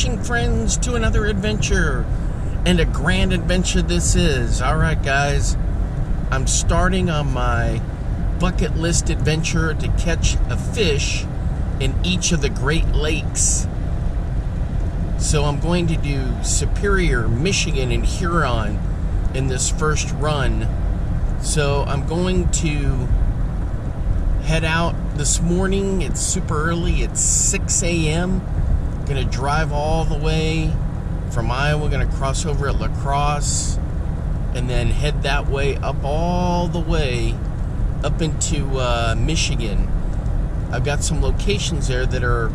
fishing friends to another adventure, and a grand adventure this is. Alright guys, I'm starting on my bucket list adventure to catch a fish in each of the Great Lakes. So I'm going to do Superior, Michigan, and Huron in this first run. So I'm going to head out this morning. It's super early. It's 6 a.m. Gonna drive all the way from Iowa, gonna cross over at La Crosse, and then head that way up all the way up into Michigan. I've got some locations there that are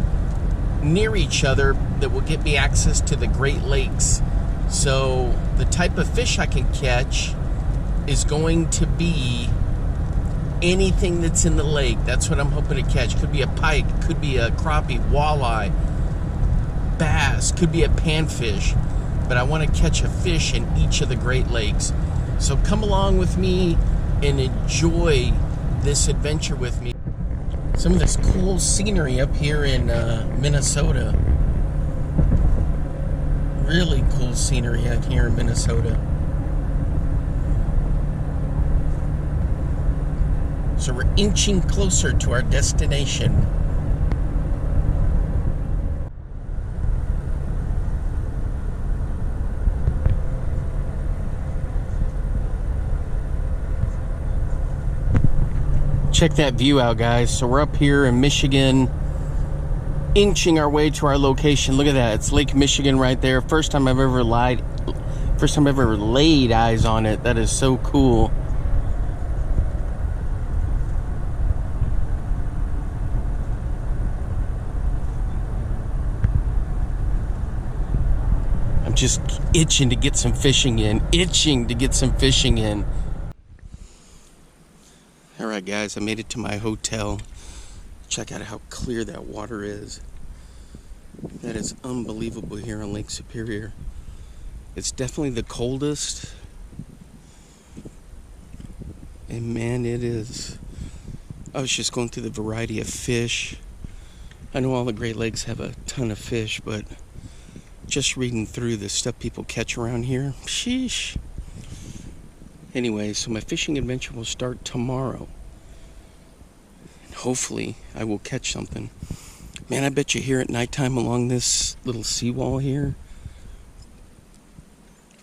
near each other that will get me access to the Great Lakes. So the type of fish I can catch is going to be anything that's in the lake. That's what I'm hoping to catch. Could be a pike, could be a crappie, walleye, bass, could be a panfish, but I want to catch a fish in each of the Great Lakes. So come along with me and enjoy this adventure with me. Some of this cool scenery up here in Minnesota. Really cool scenery out here in Minnesota. So we're inching closer to our destination. Check that view out, guys. So we're up here in Michigan, inching our way to our location. Look at that. It's Lake Michigan right there. First time I've ever laid eyes on it. That is so cool. I'm just itching to get some fishing in. Alright guys, I made it to my hotel. Check out how clear that water is. That is unbelievable here on Lake Superior. It's definitely the coldest. And man, it is. I was just going through the variety of fish. I know all the Great Lakes have a ton of fish, but just reading through the stuff people catch around here, sheesh. Anyway, so my fishing adventure will start tomorrow. And hopefully, I will catch something. Man, I bet you here at nighttime along this little seawall here,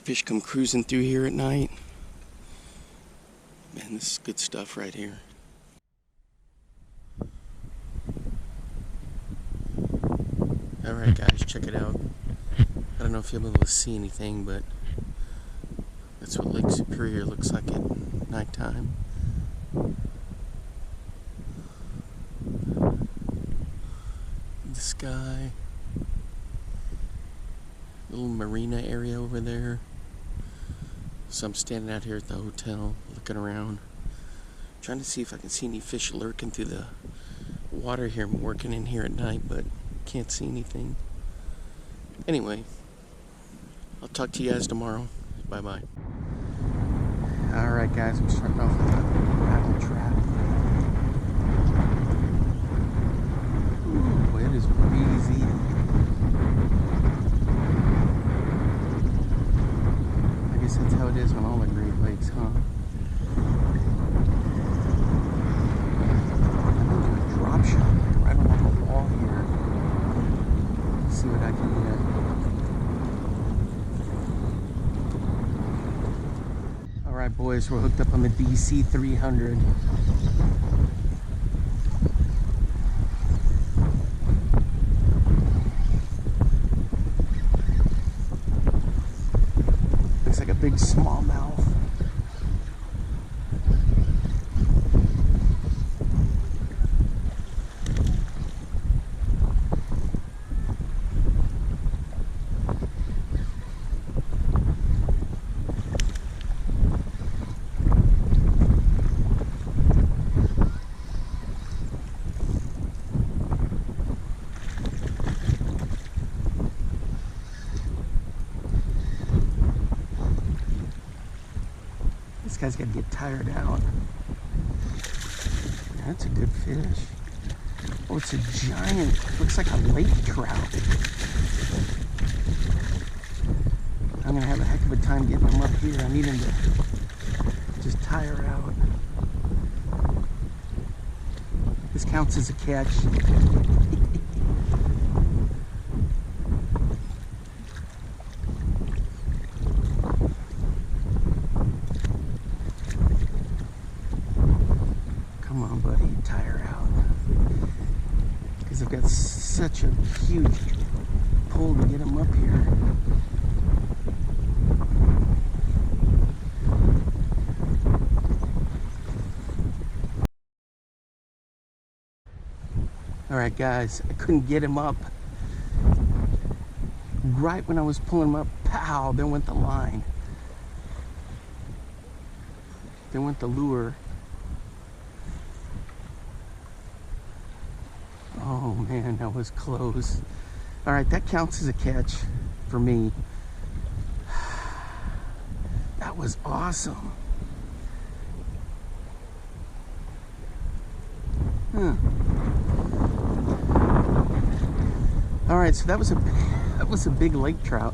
fish come cruising through here at night. Man, this is good stuff right here. Alright guys, check it out. I don't know if you'll be able to see anything, but that's what Lake Superior looks like at nighttime. The sky. Little marina area over there. So I'm standing out here at the hotel, looking around, trying to see if I can see any fish lurking through the water here. I'm working in here at night, but can't see anything. Anyway, I'll talk to you guys tomorrow. Bye-bye. Alright guys, I'm starting off with a gravel trap. Ooh, it is breezy. I guess that's how it is on all the Great Lakes, huh? I'm going to do a drop shot right along the wall here. See what I can get. Alright boys, we're hooked up on the DC 300. Looks like a big smallmouth. This guy's gonna get tired out. That's a good fish. Oh, it's a giant, looks like a lake trout. I'm gonna have a heck of a time getting him up here. I need him to just tire out. This counts as a catch. Come on, buddy, tire out. Because I've got such a huge pull to get him up here. All right, guys, I couldn't get him up. Right when I was pulling him up, pow, there went the line. There went the lure. Oh man, that was close. All right, that counts as a catch for me. That was awesome. All right, so that was a big lake trout.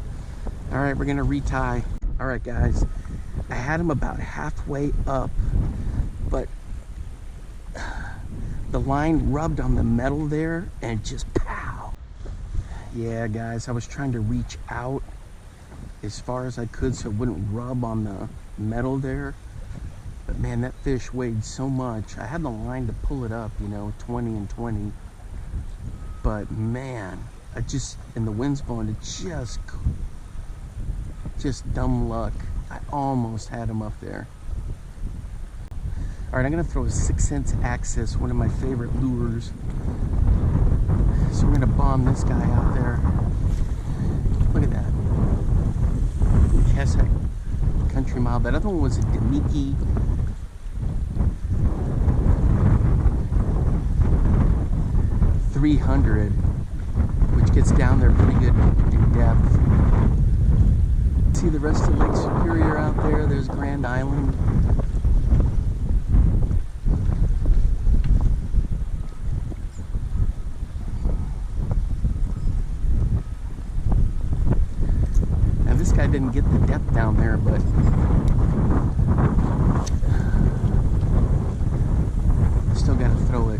All right, we're gonna retie. All right, guys, I had him about halfway up, but the line rubbed on the metal there and just pow. Yeah, guys, I was trying to reach out as far as I could so it wouldn't rub on the metal there. But man, that fish weighed so much. I had the line to pull it up, you know, 20 and 20. But man, and the wind's blowing, it just dumb luck. I almost had him up there. All right, I'm gonna throw a 6 cents Axis, one of my favorite lures. So we're gonna bomb this guy out there. Look at that. Cast that country mile. That other one was a Demiki. .300, which gets down there pretty good in depth. See the rest of Lake Superior out there. There's Grand Island. Now this guy didn't get the depth down there, but still got to throw it.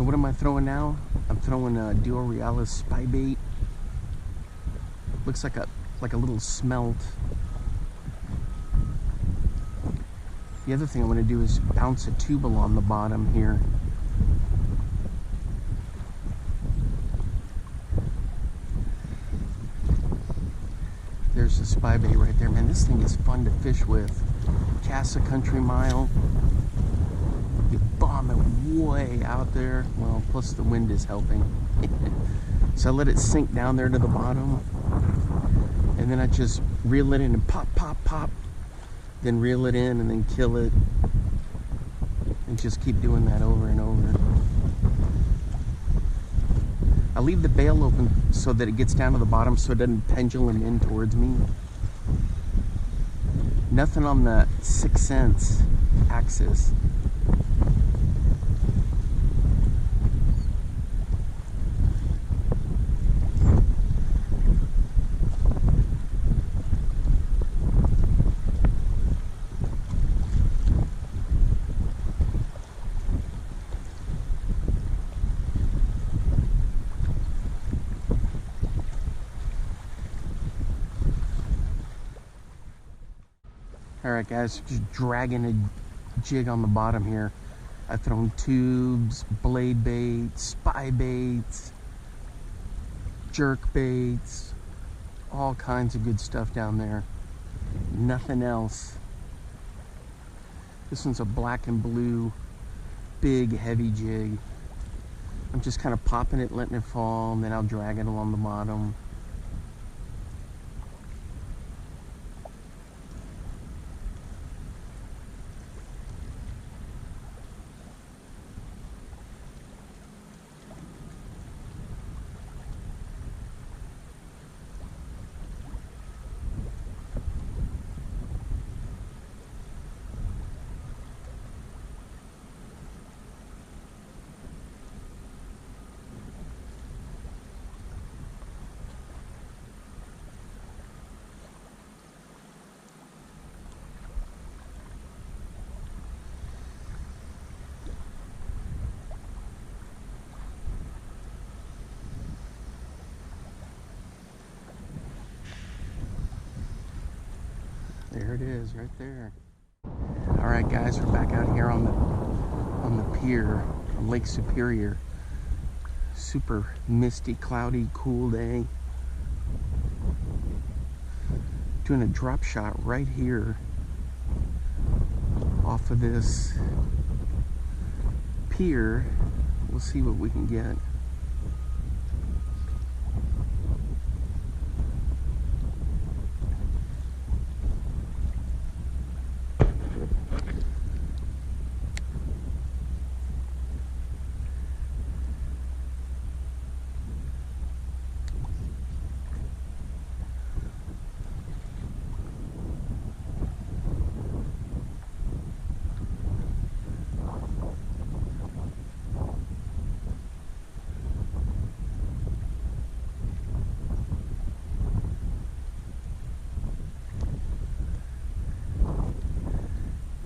So what am I throwing now? I'm throwing a Duo Realis spy bait. Looks like a little smelt. The other thing I'm going to do is bounce a tubal on the bottom here. There's the spy bait right there. Man, this thing is fun to fish with. Cast a country mile. You bomb it way out there. Well, plus the wind is helping. So I let it sink down there to the bottom. And then I just reel it in and pop, pop, pop. Then reel it in and then kill it. And just keep doing that over and over. I leave the bail open so that it gets down to the bottom so it doesn't pendulum in towards me. Nothing on the 6 cents axis. Alright guys, just dragging a jig on the bottom here. I've thrown tubes, blade baits, spy baits, jerk baits, all kinds of good stuff down there. Nothing else. This one's a black and blue, big heavy jig. I'm just kind of popping it, letting it fall, and then I'll drag it along the bottom. There it is, right there. All right, guys, we're back out here on the pier on Lake Superior. Super misty, cloudy, cool day. Doing a drop shot right here off of this pier. We'll see what we can get.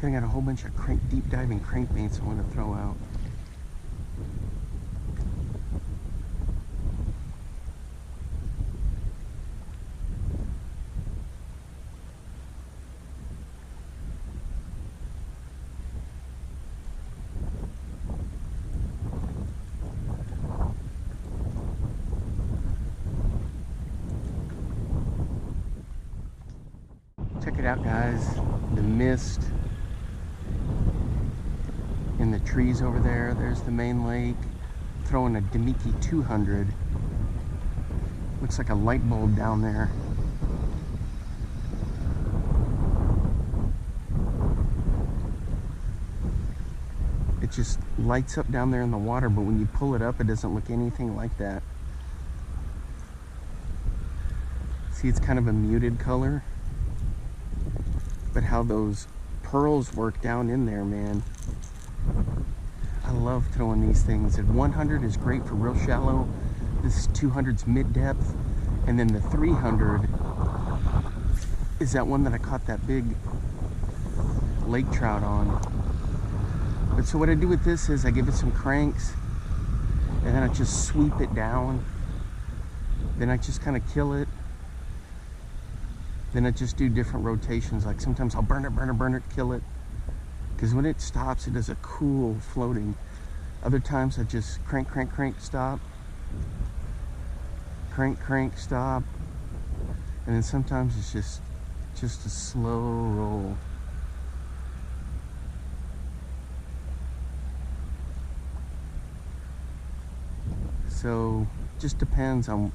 I got a whole bunch of deep diving crankbaits I want to throw out. Check it out, guys. The mist in the trees over there. There's the main lake. Throwing a Demiki 200. Looks like a light bulb down there. It just lights up down there in the water, but when you pull it up, it doesn't look anything like that. See, it's kind of a muted color. But how those pearls work down in there, man. I love throwing these things. And 100 is great for real shallow. This 200's mid-depth. And then the 300 is that one that I caught that big lake trout on. But so what I do with this is I give it some cranks, and then I just sweep it down. Then I just kind of kill it. Then I just do different rotations. Like sometimes I'll burn it, kill it. Because when it stops, it does a cool floating. Other times I just crank, stop. Crank, stop. And then sometimes it's just a slow roll. So just depends on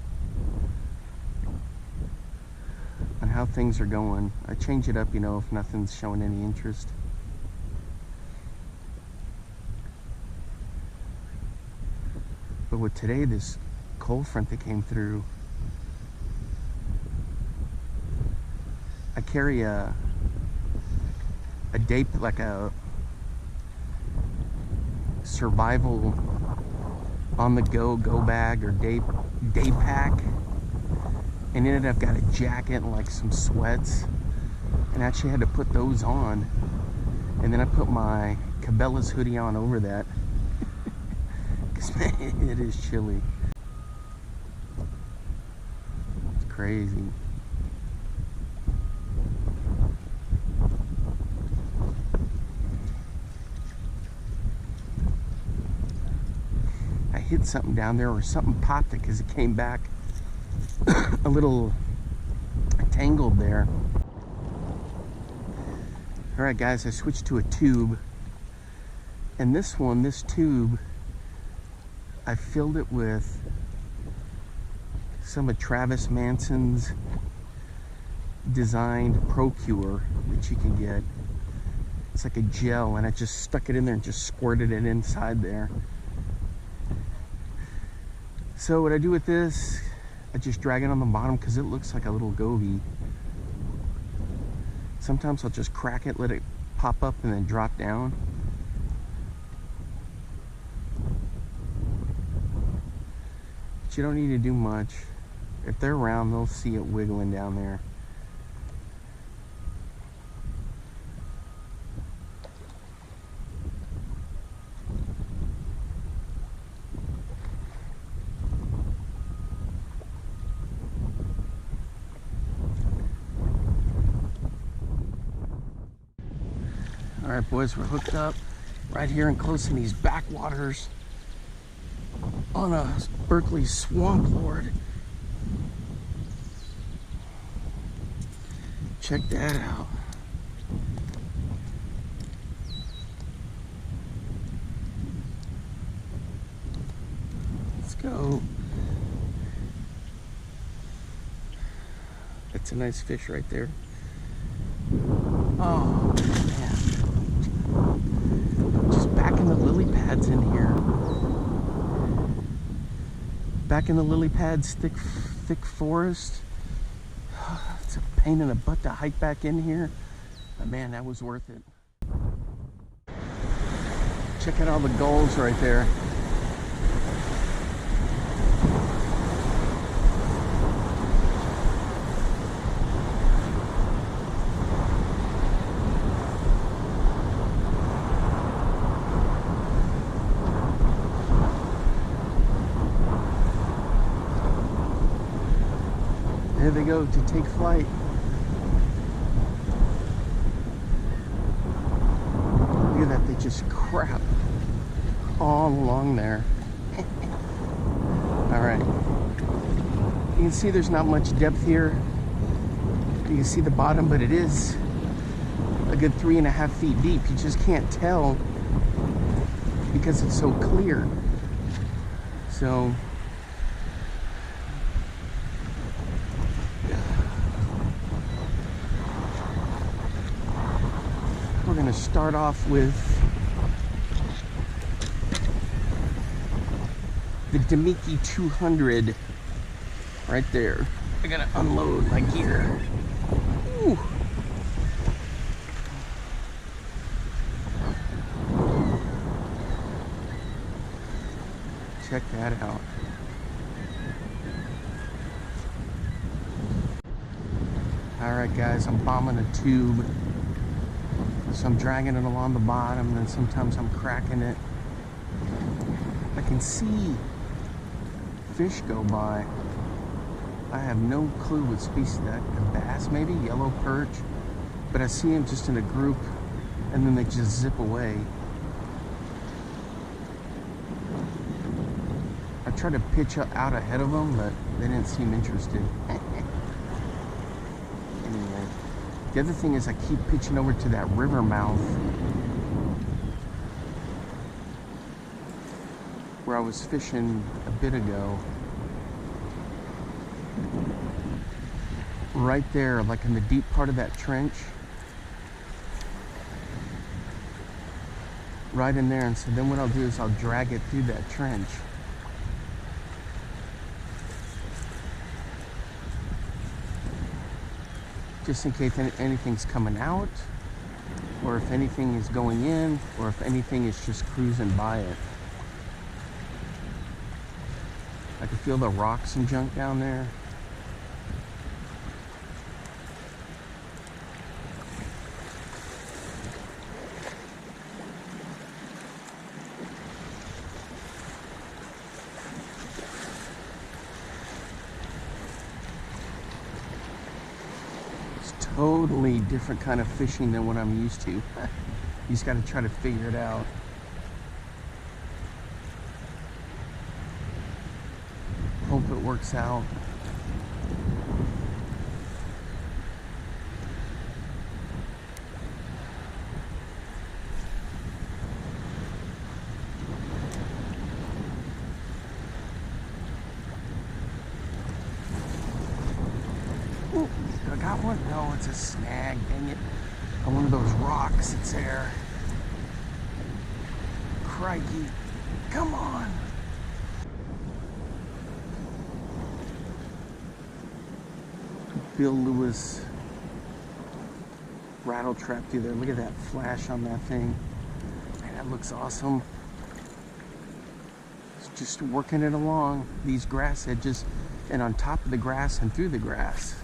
how things are going. I change it up, you know, if nothing's showing any interest. But with today, this cold front that came through, I carry a day, like a survival on the go bag or day pack, and in it I've got a jacket and like some sweats, and actually had to put those on, and then I put my Cabela's hoodie on over that because man, it is chilly. It's crazy. I hit something down there, or something popped it because it came back a little tangled there. Alright guys, I switched to a tube, and this tube, I filled it with some of Travis Manson's designed Procure that you can get. It's like a gel, and I just stuck it in there and just squirted it inside there. So what I do with this, I just drag it on the bottom because it looks like a little goby. Sometimes I'll just crack it, let it pop up, and then drop down. But you don't need to do much. If they're around, they'll see it wiggling down there. All right, boys, we're hooked up right here and close in these backwaters on a Berkeley swamp lord. Check that out. Let's go. That's a nice fish right there. Oh, man. Just back in the lily pads in here. Back in the lily pads, thick forest. It's a pain in the butt to hike back in here. But man, that was worth it. Check out all the gulls right there. There they go to take flight. Look at that, they just crap all along there. All right. You can see there's not much depth here. You can see the bottom, but it is a good 3.5 feet deep. You just can't tell because it's so clear. So we're going to start off with the Demiki 200 right there. I got to unload my gear. Ooh. Check that out. All right, guys, I'm bombing a tube. So I'm dragging it along the bottom, and then sometimes I'm cracking it. I can see fish go by. I have no clue what species that, a bass maybe, yellow perch, but I see them just in a group and then they just zip away. I tried to pitch out ahead of them, but they didn't seem interested. Anyway, the other thing is I keep pitching over to that river mouth where I was fishing a bit ago. Right there, like in the deep part of that trench. Right in there, and so then what I'll do is I'll drag it through that trench. Just in case anything's coming out, or if anything is going in, or if anything is just cruising by it. I can feel the rocks and junk down there. Totally different kind of fishing than what I'm used to. You just got to try to figure it out. Hope it works out. Ooh, I got one? No, it's a snag, dang it. On one of those rocks that's there. Crikey, come on. Bill Lewis rattle trap through there. Look at that flash on that thing. Man, that looks awesome. It's just working it along. These grass edges and on top of the grass and through the grass.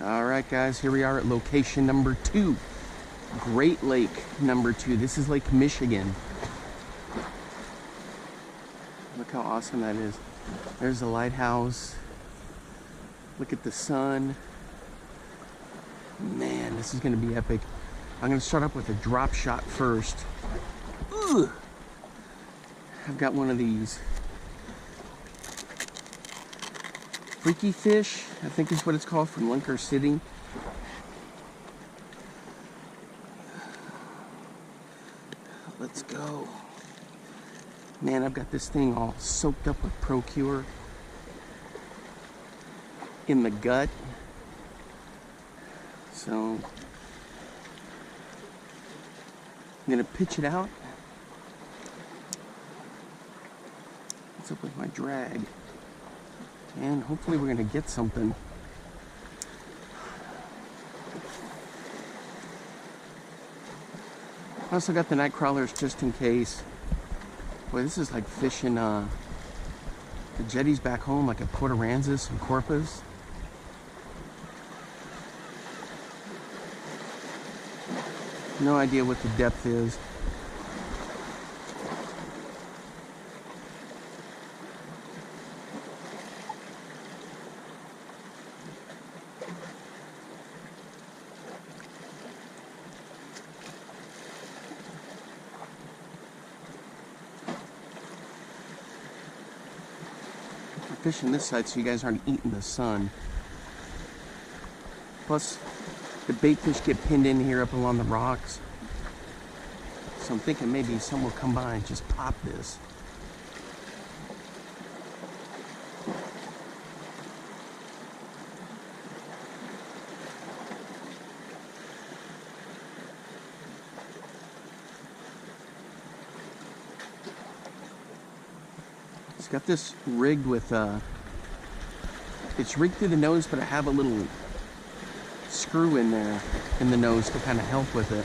Alright guys, here we are at location number 2. Great Lake number 2. This is Lake Michigan. Look how awesome that is. There's the lighthouse. Look at the sun. Man, this is going to be epic. I'm going to start up with a drop shot first. Ugh. I've got one of these. Freaky fish, I think is what it's called, from Lunker City. Let's go. Man, I've got this thing all soaked up with Procure in the gut. So I'm gonna pitch it out. What's up with my drag? And hopefully we're gonna get something. I also got the night crawlers just in case. Boy, this is like fishing the jetties back home, like at Port Aransas and Corpus. No idea what the depth is. Fishing this side so you guys aren't eating the sun. Plus, the bait fish get pinned in here up along the rocks. So I'm thinking maybe someone will come by and just pop this. It's got this rigged with It's rigged through the nose, but I have a little screw in there in the nose to kind of help with it.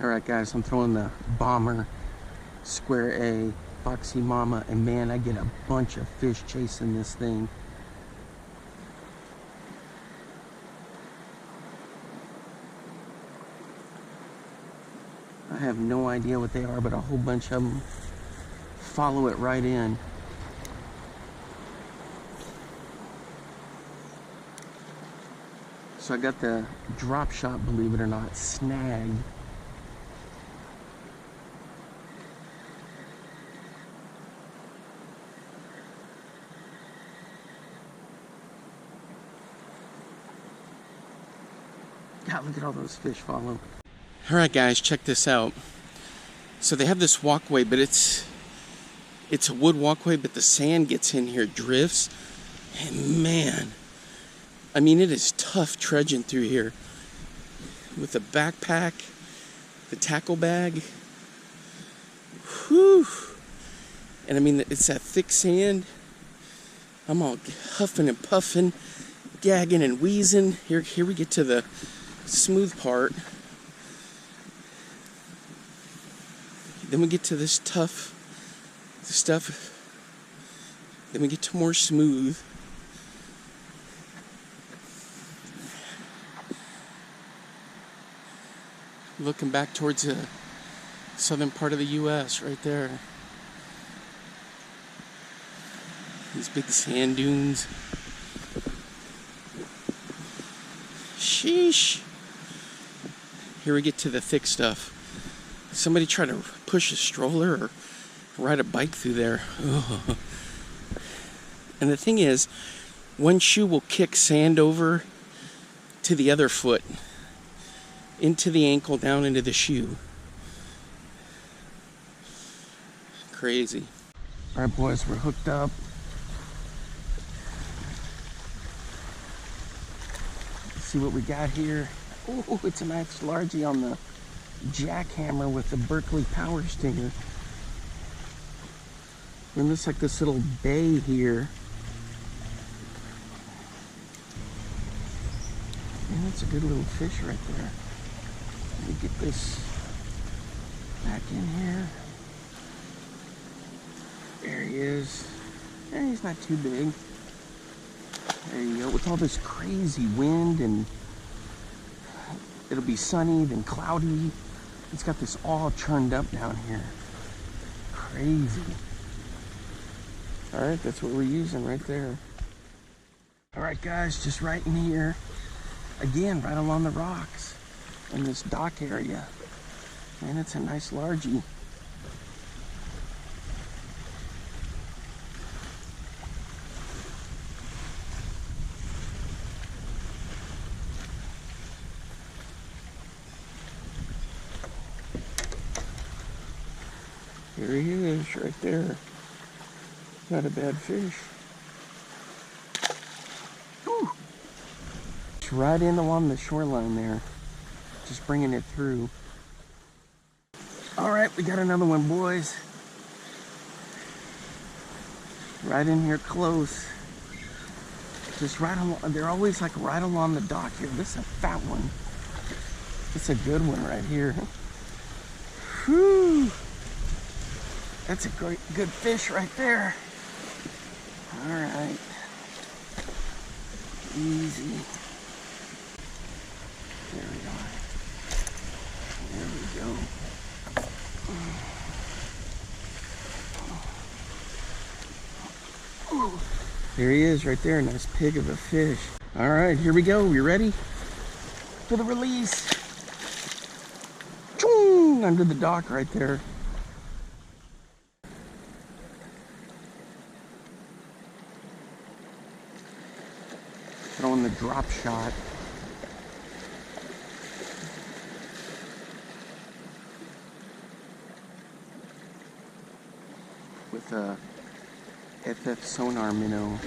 Alright guys, I'm throwing the Bomber, Square A, Foxy Mama, and man, I get a bunch of fish chasing this thing. I have no idea what they are, but a whole bunch of them follow it right in. So I got the drop shot, believe it or not, snagged. God, look at all those fish follow. Alright guys, check this out. So they have this walkway, but it's a wood walkway, but the sand gets in here, drifts. And man, I mean, it is tough trudging through here. With the backpack, the tackle bag. Whew. And I mean, it's that thick sand. I'm all huffing and puffing, gagging and wheezing. Here we get to the smooth part. Then we get to this tough stuff. Then we get to more smooth. Looking back towards the southern part of the U.S. right there. These big sand dunes. Sheesh. Here we get to the thick stuff. Somebody try to push a stroller or ride a bike through there. Ugh. And the thing is, one shoe will kick sand over to the other foot, into the ankle, down into the shoe. Crazy. All right, boys, we're hooked up. Let's see what we got here. Oh, it's a nice largie on the jackhammer with the Berkeley Power Stinger. And looks like this little bay here. And that's a good little fish right there. Let me get this back in here. There he is. Yeah, he's not too big. There you go. With all this crazy wind and it'll be sunny, then cloudy. It's got this all churned up down here. Crazy. All right, that's what we're using right there. All right, guys, just right in here. Again, right along the rocks in this dock area. Man, it's a nice largie. There he is, right there. Not a bad fish. Whew. It's right in along the shoreline there. Just bringing it through. All right, we got another one, boys. Right in here close. Just right along, they're always like right along the dock here. This is a fat one. It's a good one right here. Whew. That's a great, good fish right there. All right. Easy. There we are. There we go. There he is right there. Nice pig of a fish. All right, here we go. You ready? For the release. Choong! Under the dock right there. Throwing the drop shot. With a FF sonar minnow.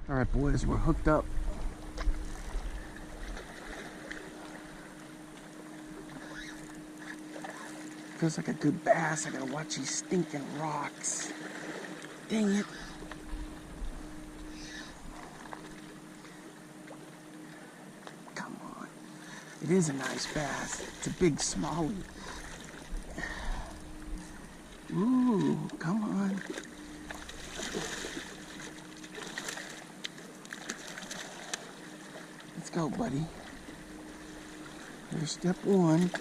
All right, boys, we're hooked up. Feels like a good bass. I gotta watch these stinking rocks. Dang it. Come on. It is a nice bass. It's a big smallie. Ooh, come on. Let's go, buddy. Here's step one.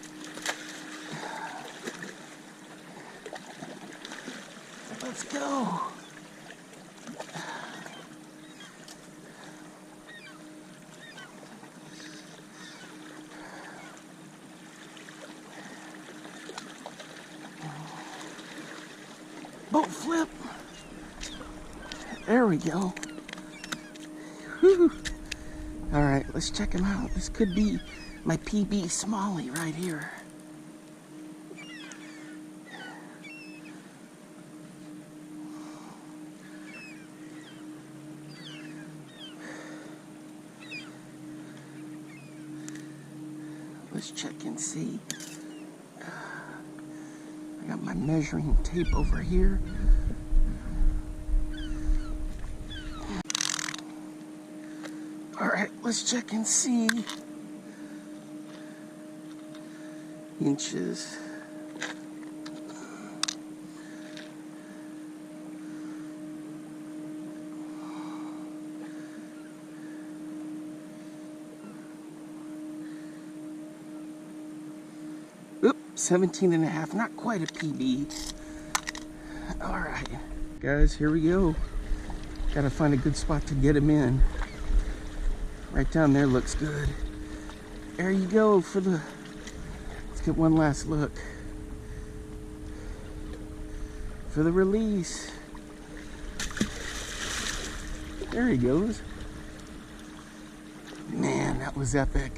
Let's go. Boat flip. There we go. Whew. All right, let's check him out. This could be my PB smallie right here. Let's check and see. I got my measuring tape over here. All right, let's check and see. Inches. Oop, 17.5, not quite a PB. All right, guys, here we go. Gotta find a good spot to get him in. Right down there looks good. There you go for the, let's get one last look. For the release. There he goes. Man, that was epic.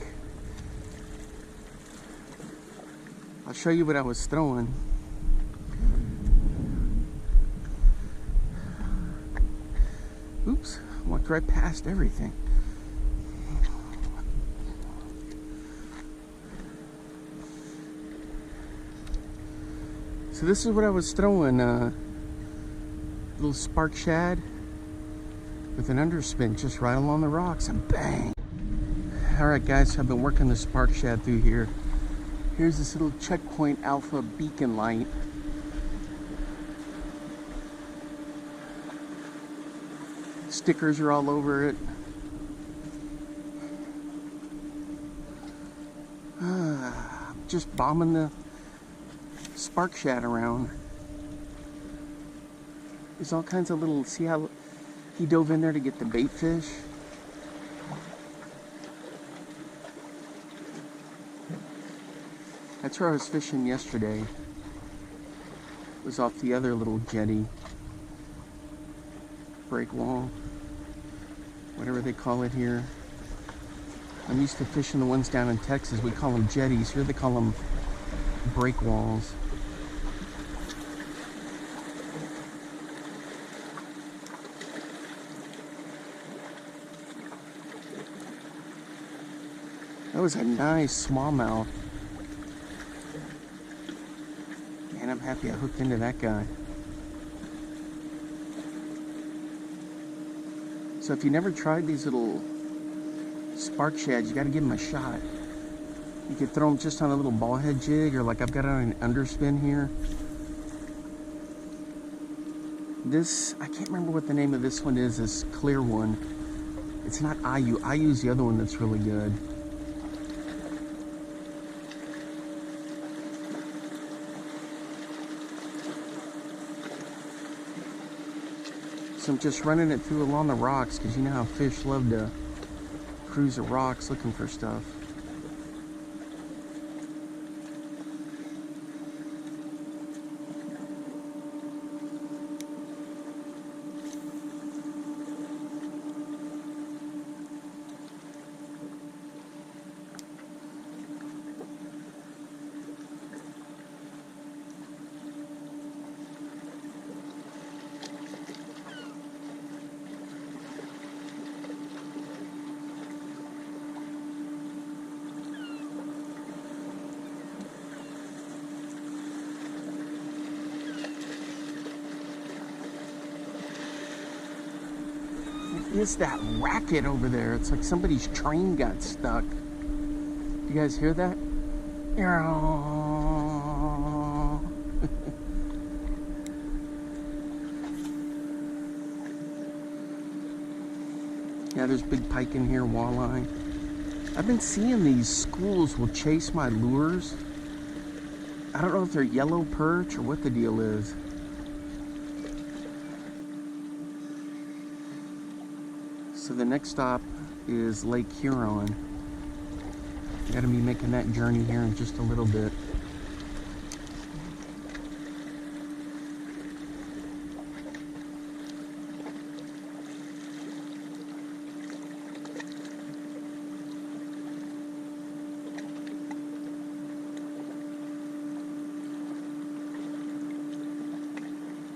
I'll show you what I was throwing. Oops, walked right past everything. So this is what I was throwing, little spark shad with an underspin just right along the rocks and bang. All right, guys, I've been working the spark shad through here. Here's this little checkpoint alpha beacon light. Stickers are all over it. Just bombing the spark shad around. There's all kinds of little, see how he dove in there to get the bait fish? That's where I was fishing yesterday. It was off the other little jetty. Break wall. Whatever they call it here. I'm used to fishing the ones down in Texas. We call them jetties. Here they call them break walls. That was a nice smallmouth. Man, I'm happy I hooked into that guy. So if you never tried these little spark shads, you got to give them a shot. You could throw them just on a little ball head jig, or like I've got it on an underspin here. This, I can't remember what the name of this one is, this clear one. It's not IU. IU's the other one that's really good. So I'm just running it through along the rocks, because you know how fish love to cruise the rocks looking for stuff. Is that racket over there? It's like somebody's train got stuck. You guys hear that? Yeah, there's big pike in here, walleye. I've been seeing these schools will chase my lures. I don't know if they're yellow perch or what the deal is. So the next stop is Lake Huron. Gotta be making that journey here in just a little bit.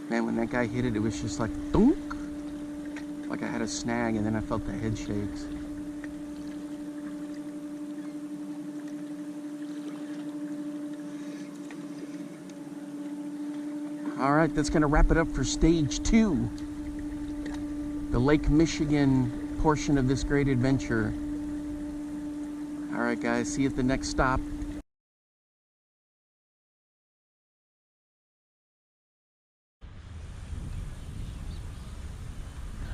Man, when that guy hit it, it was just like, thunk! Like I had a snag, and then I felt the head shakes. All right, that's gonna wrap it up for stage 2. The Lake Michigan portion of this great adventure. All right, guys, see you at the next stop.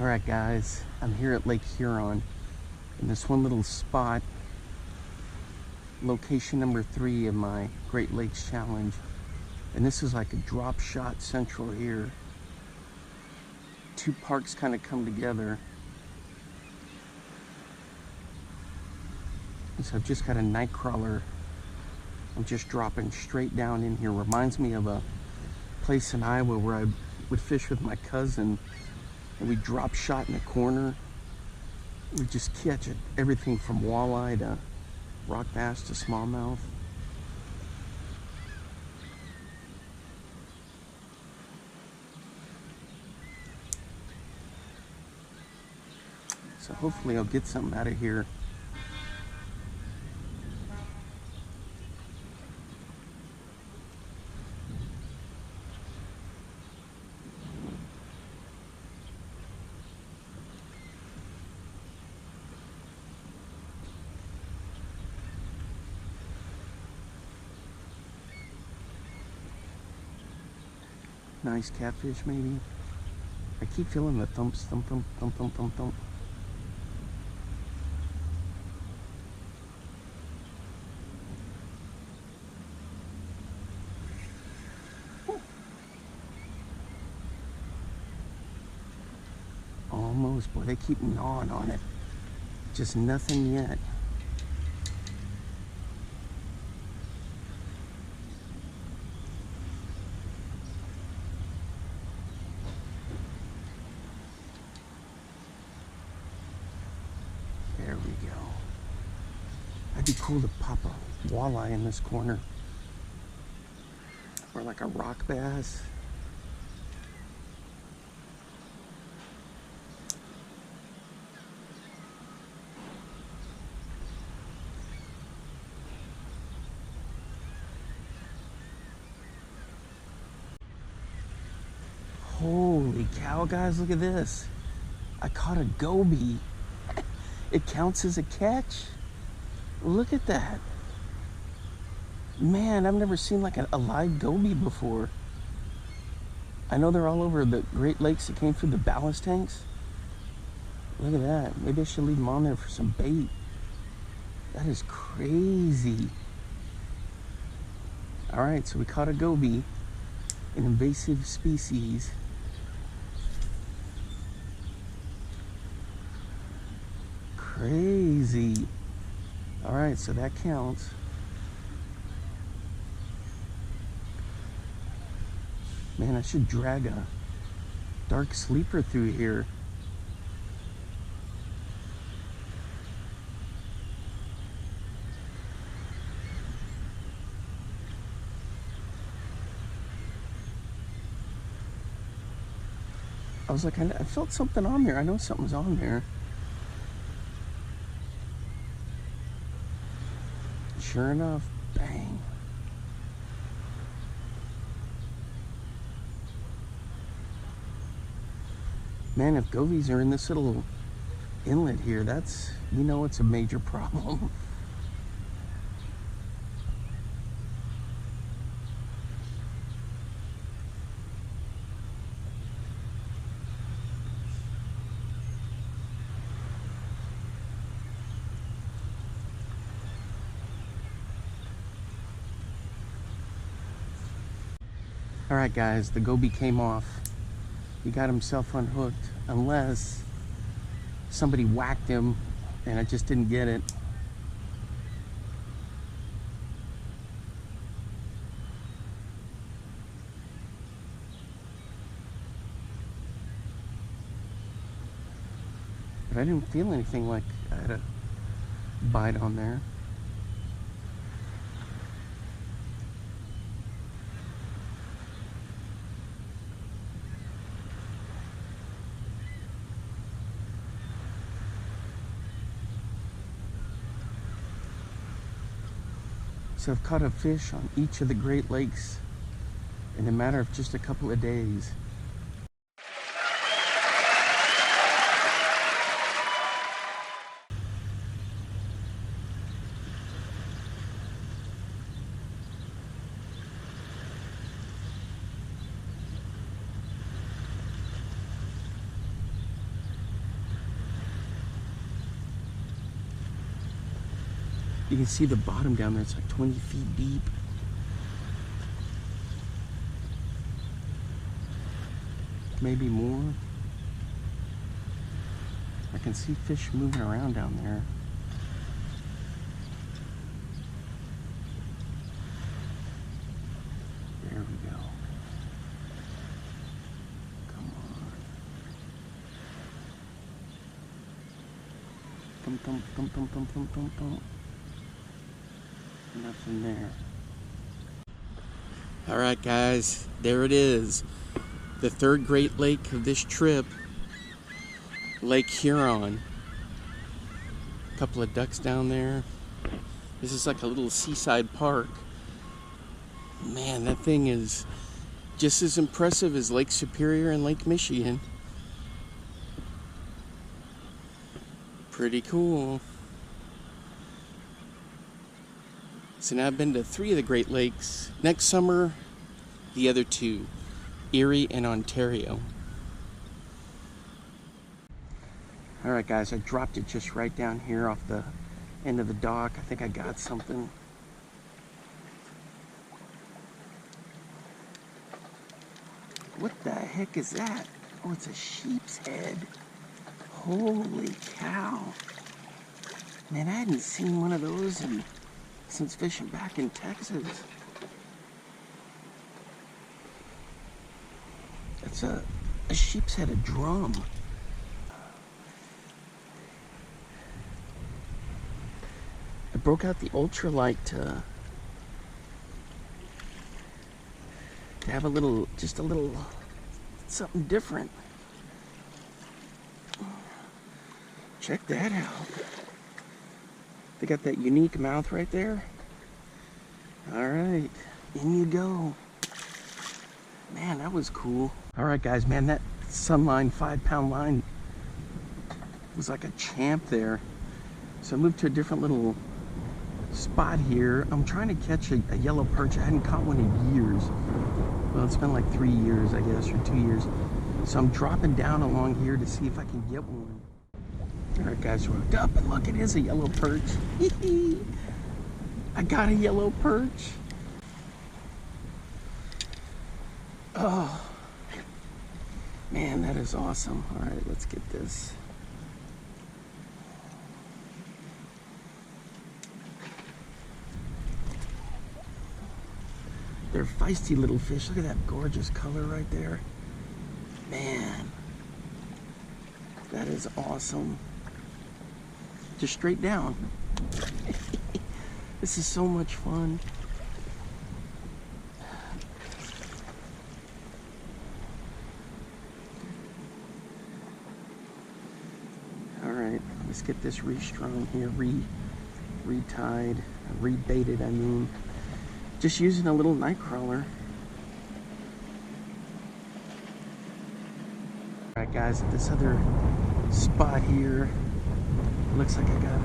Alright guys, I'm here at Lake Huron in this one little spot, location number 3 of my Great Lakes Challenge. And this is like a drop shot central here. 2 parks kind of come together. And so I've just got a night crawler. I'm just dropping straight down in here. Reminds me of a place in Iowa where I would fish with my cousin. And we drop shot in a corner. We just catch it, everything from walleye to rock bass to smallmouth. So hopefully I'll get something out of here. Nice catfish, maybe. I keep feeling the thumps, thump, thump, thump, thump, thump, thump. Almost, boy, they keep gnawing on it. Just nothing yet. There we go. That'd be cool to pop a walleye in this corner. Or like a rock bass. Holy cow, guys, look at this. I caught a goby. It counts as a catch. Look at that. Man, I've never seen like a live goby before. I know they're all over the Great Lakes that came through the ballast tanks. Look at that. Maybe I should leave them on there for some bait. That is crazy. All right, so we caught a goby, an invasive species. Crazy. All right, so that counts. Man, I should drag a dark sleeper through here. I was like, I felt something on there. I know something's on there. Sure enough, bang. Man, if gobies are in this little inlet here, that's, you know, it's a major problem. All right, guys, the goby came off. He got himself unhooked, unless somebody whacked him and I just didn't get it. But I didn't feel anything like I had a bite on there. So I've caught a fish on each of the Great Lakes in a matter of just a couple of days. You can see the bottom down there, it's like 20 feet deep. Maybe more. I can see fish moving around down there. There we go. Come on. Thump, thump, thump, thump, thump, thump, thump, thump. Nothing there. All right, guys, there it is. The third Great Lake of this trip, Lake Huron. A couple of ducks down there. This is like a little seaside park. Man, that thing is just as impressive as Lake Superior and Lake Michigan. Pretty cool. So now I've been to 3 of the Great Lakes. Next summer, the other 2, Erie and Ontario. All right, guys, I dropped it just right down here off the end of the dock. I think I got something. What the heck is that? Oh, it's a sheep's head. Holy cow. Man, I hadn't seen one of those since fishing back in Texas. It's a sheep's head, a drum. I broke out the ultralight to have just a little something different. Check that out. They got that unique mouth right there. All right, in you go. Man, that was cool. All right, guys, man, that Sunline 5-pound line was like a champ there. So I moved to a different little spot here. I'm trying to catch a yellow perch. I hadn't caught one in years. Well, it's been like 3 years, I guess, or 2 years. So I'm dropping down along here to see if I can get one. All right, guys, we're hooked up, and look, it is a yellow perch. I got a yellow perch. Oh, man, that is awesome. All right, let's get this. They're feisty little fish. Look at that gorgeous color right there. Man, that is awesome. Just straight down. This is so much fun. All right, let's get this restrung here, retied, rebaited, I mean. Just using a little night crawler. All right, guys, at this other spot here, it looks like I got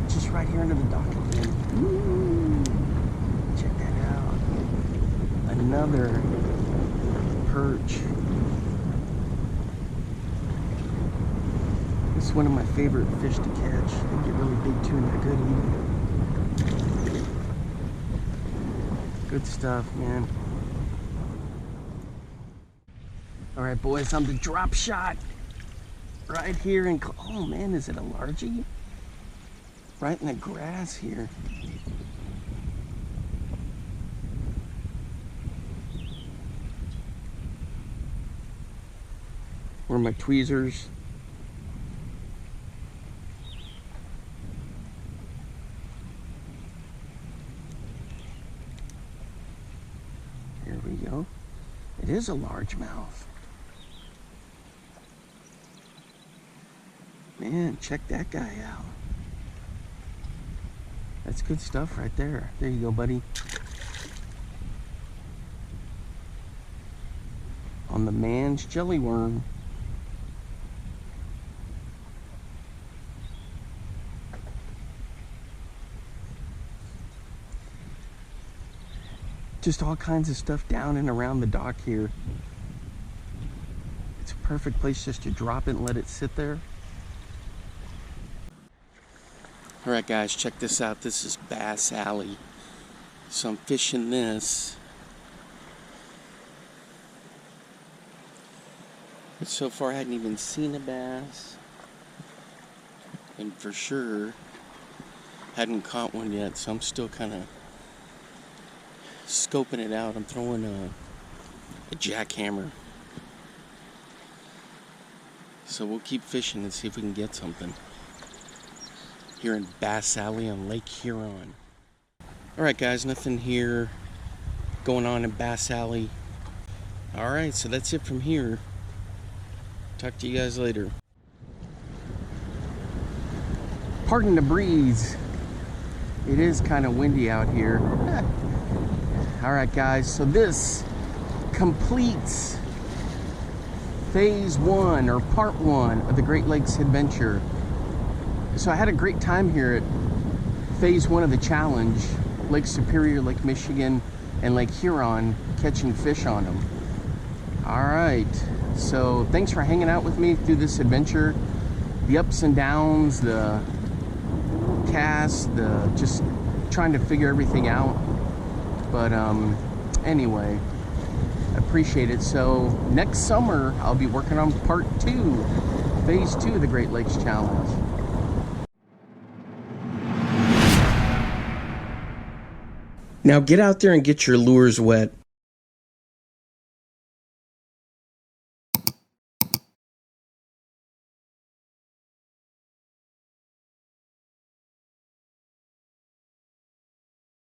just right here under the dock again. Ooh, check that out. Another perch. This is one of my favorite fish to catch. They get really big too, and they're good eating. Good stuff, man. All right, boys, on the drop shot right here. And oh man, is it a largie? Right in the grass here. Where are my tweezers? Here we go. It is a largemouth. Man, check that guy out. That's good stuff right there. There you go, buddy. On the man's jelly worm. Just all kinds of stuff down and around the dock here. It's a perfect place just to drop it and let it sit there. All right, guys, check this out. This is Bass Alley. So I'm fishing this. But so far I hadn't even seen a bass. And for sure hadn't caught one yet, so I'm still kind of scoping it out. I'm throwing a jackhammer. So we'll keep fishing and see if we can get something. Here in Bass Alley on Lake Huron. Alright, guys, nothing here going on in Bass Alley. Alright, so that's it from here. Talk to you guys later. Pardon the breeze. It is kind of windy out here. Alright, guys, so this completes phase 1 or part 1 of the Great Lakes adventure. So I had a great time here at phase 1 of the challenge, Lake Superior, Lake Michigan, and Lake Huron, catching fish on them. All right, so thanks for hanging out with me through this adventure. If the ups and downs, the cast, the just trying to figure everything out. But anyway, I appreciate it. So next summer I'll be working on part 2, phase 2 of the Great Lakes Challenge. Now get out there and get your lures wet.